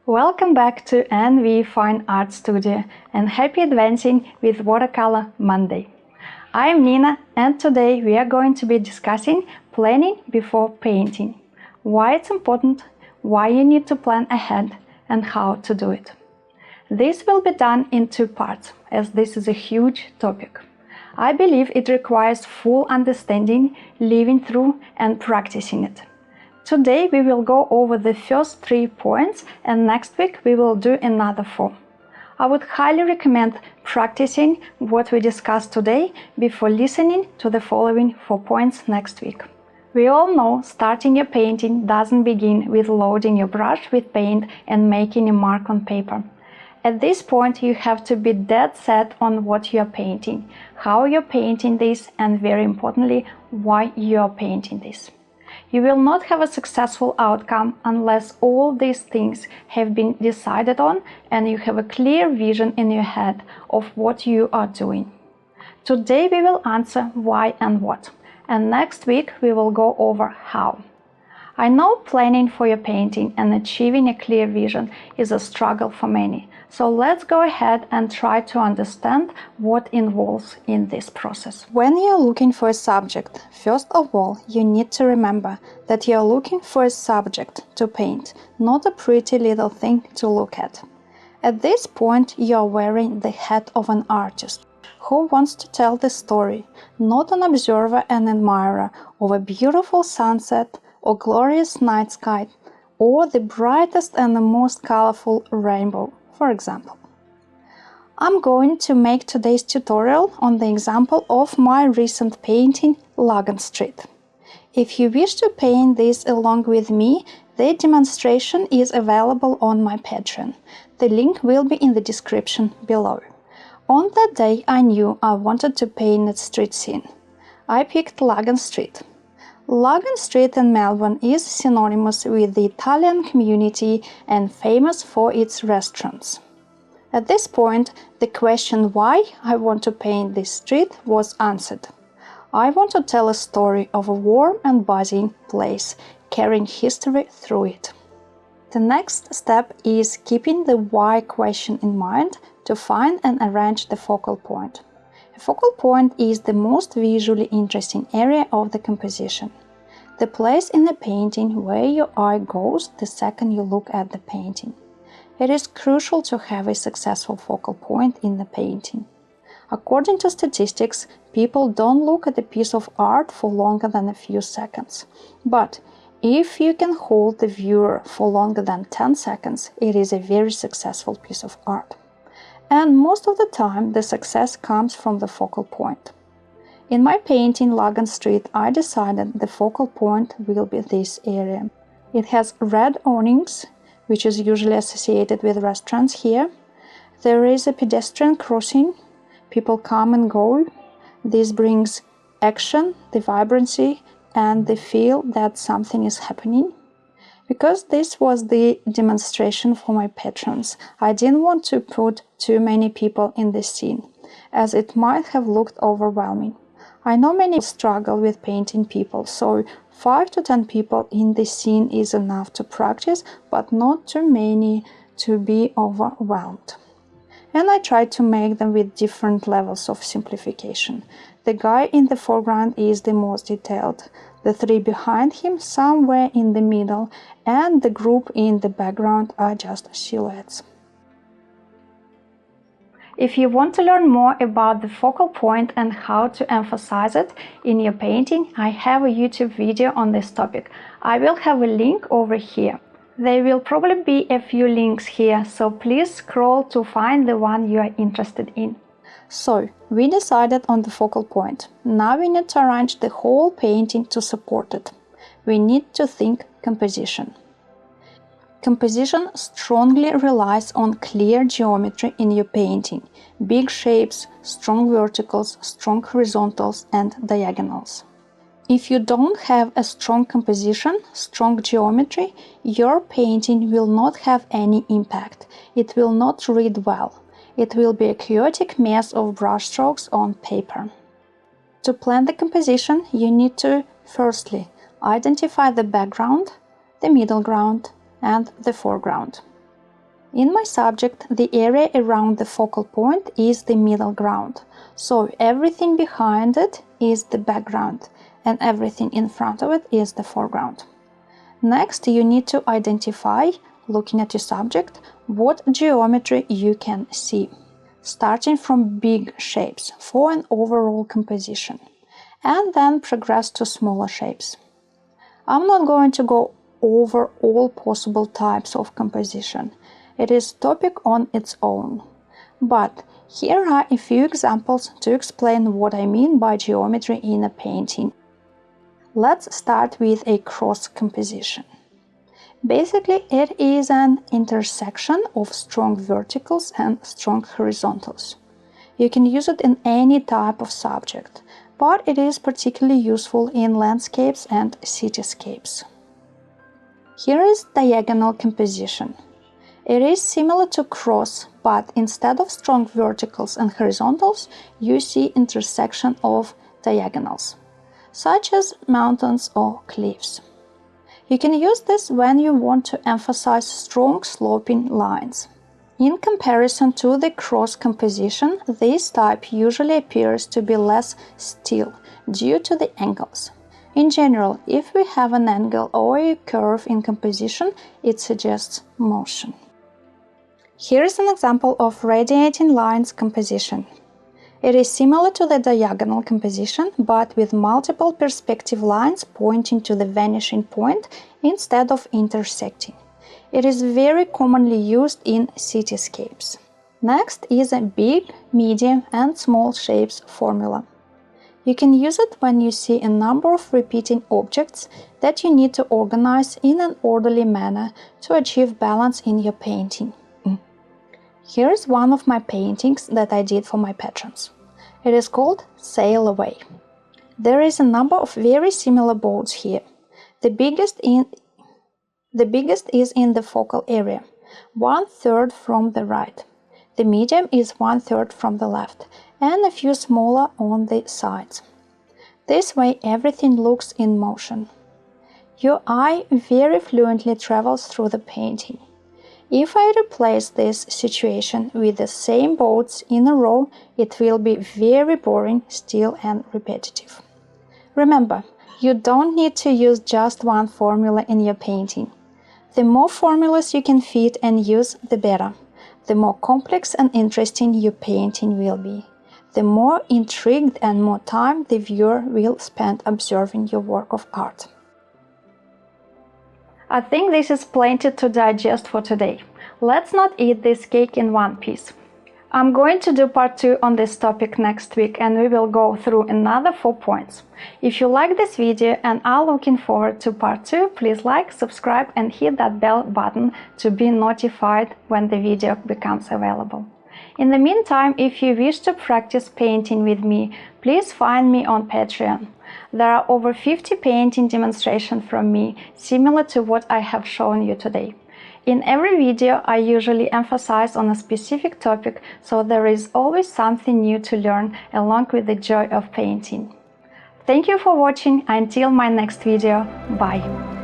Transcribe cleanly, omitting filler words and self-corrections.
Welcome back to NVfineARTstudio and happy advancing with Watercolor Monday. I am Nina and today we are going to be discussing planning before painting. Why it's important, why you need to plan ahead and how to do it. This will be done in two parts as this is a huge topic. I believe it requires full understanding, living through and practicing it. Today we will go over the first 3 points and next week we will do another 4. I would highly recommend practicing what we discussed today before listening to the following 4 points next week. We all know starting your painting doesn't begin with loading your brush with paint and making a mark on paper. At this point you have to be dead set on what you are painting, how you're painting this and very importantly, why you are painting this. You will not have a successful outcome unless all these things have been decided on and you have a clear vision in your head of what you are doing. Today we will answer why and what, and next week we will go over how. I know planning for your painting and achieving a clear vision is a struggle for many, so let's go ahead and try to understand what involves in this process. When you're looking for a subject, first of all, you need to remember that you're looking for a subject to paint, not a pretty little thing to look at. At this point, you're wearing the hat of an artist who wants to tell the story, not an observer and admirer of a beautiful sunset or glorious night sky, or the brightest and the most colorful rainbow, for example. I'm going to make today's tutorial on the example of my recent painting, Logan Street. If you wish to paint this along with me, the demonstration is available on my Patreon. The link will be in the description below. On that day I knew I wanted to paint a street scene. I picked Logan Street. Logan Street in Melbourne is synonymous with the Italian community and famous for its restaurants. At this point, the question why I want to paint this street was answered. I want to tell a story of a warm and buzzing place, carrying history through it. The next step is keeping the why question in mind to find and arrange the focal point. A focal point is the most visually interesting area of the composition. The place in the painting where your eye goes the second you look at the painting. It is crucial to have a successful focal point in the painting. According to statistics, people don't look at a piece of art for longer than a few seconds. But if you can hold the viewer for longer than 10 seconds, it is a very successful piece of art. And most of the time, the success comes from the focal point. In my painting Logan Street, I decided the focal point will be this area. It has red awnings, which is usually associated with restaurants here. There is a pedestrian crossing. People come and go. This brings action, the vibrancy, and the feel that something is happening. Because this was the demonstration for my patrons, I didn't want to put too many people in this scene, as it might have looked overwhelming. I know many struggle with painting people, so 5 to 10 people in this scene is enough to practice, but not too many to be overwhelmed. And I tried to make them with different levels of simplification. The guy in the foreground is the most detailed, the 3 behind him somewhere in the middle, and the group in the background are just silhouettes. If you want to learn more about the focal point and how to emphasize it in your painting, I have a YouTube video on this topic. I will have a link over here. There will probably be a few links here, so please scroll to find the one you are interested in. So, we decided on the focal point. Now we need to arrange the whole painting to support it. We need to think composition. Composition strongly relies on clear geometry in your painting, big shapes, strong verticals, strong horizontals and diagonals. If you don't have a strong composition, strong geometry, your painting will not have any impact. It will not read well. It will be a chaotic mess of brushstrokes on paper. To plan the composition, you need to, firstly, identify the background, the middle ground, and the foreground. In my subject, the area around the focal point is the middle ground, so everything behind it is the background, and everything in front of it is the foreground. Next, you need to identify, looking at your subject, what geometry you can see, starting from big shapes for an overall composition, and then progress to smaller shapes. I'm not going to go over all possible types of composition. It is a topic on its own. But here are a few examples to explain what I mean by geometry in a painting. Let's start with a cross composition. Basically, it is an intersection of strong verticals and strong horizontals. You can use it in any type of subject, but it is particularly useful in landscapes and cityscapes. Here is diagonal composition. It is similar to cross, but instead of strong verticals and horizontals, you see intersection of diagonals, such as mountains or cliffs. You can use this when you want to emphasize strong sloping lines. In comparison to the cross composition, this type usually appears to be less still due to the angles. In general, if we have an angle or a curve in composition, it suggests motion. Here is an example of radiating lines composition. It is similar to the diagonal composition, but with multiple perspective lines pointing to the vanishing point instead of intersecting. It is very commonly used in cityscapes. Next is a big, medium, and small shapes formula. You can use it when you see a number of repeating objects that you need to organize in an orderly manner to achieve balance in your painting. Here is one of my paintings that I did for my patrons. It is called Sail Away. There is a number of very similar boats here. The biggest is in the focal area, 1/3 from the right. The medium is 1/3 from the left, and a few smaller on the sides. This way everything looks in motion. Your eye very fluently travels through the painting. If I replace this situation with the same boats in a row, it will be very boring, still, and repetitive. Remember, you don't need to use just one formula in your painting. The more formulas you can fit and use, the better. The more complex and interesting your painting will be. The more intrigued and more time the viewer will spend observing your work of art. I think this is plenty to digest for today. Let's not eat this cake in one piece. I'm going to do part 2 on this topic next week, and we will go through another 4 points. If you like this video and are looking forward to part 2, please like, subscribe and hit that bell button to be notified when the video becomes available. In the meantime, if you wish to practice painting with me, please find me on Patreon. There are over 50 painting demonstrations from me, similar to what I have shown you today. In every video, I usually emphasize on a specific topic, so there is always something new to learn along with the joy of painting. Thank you for watching. Until my next video, bye!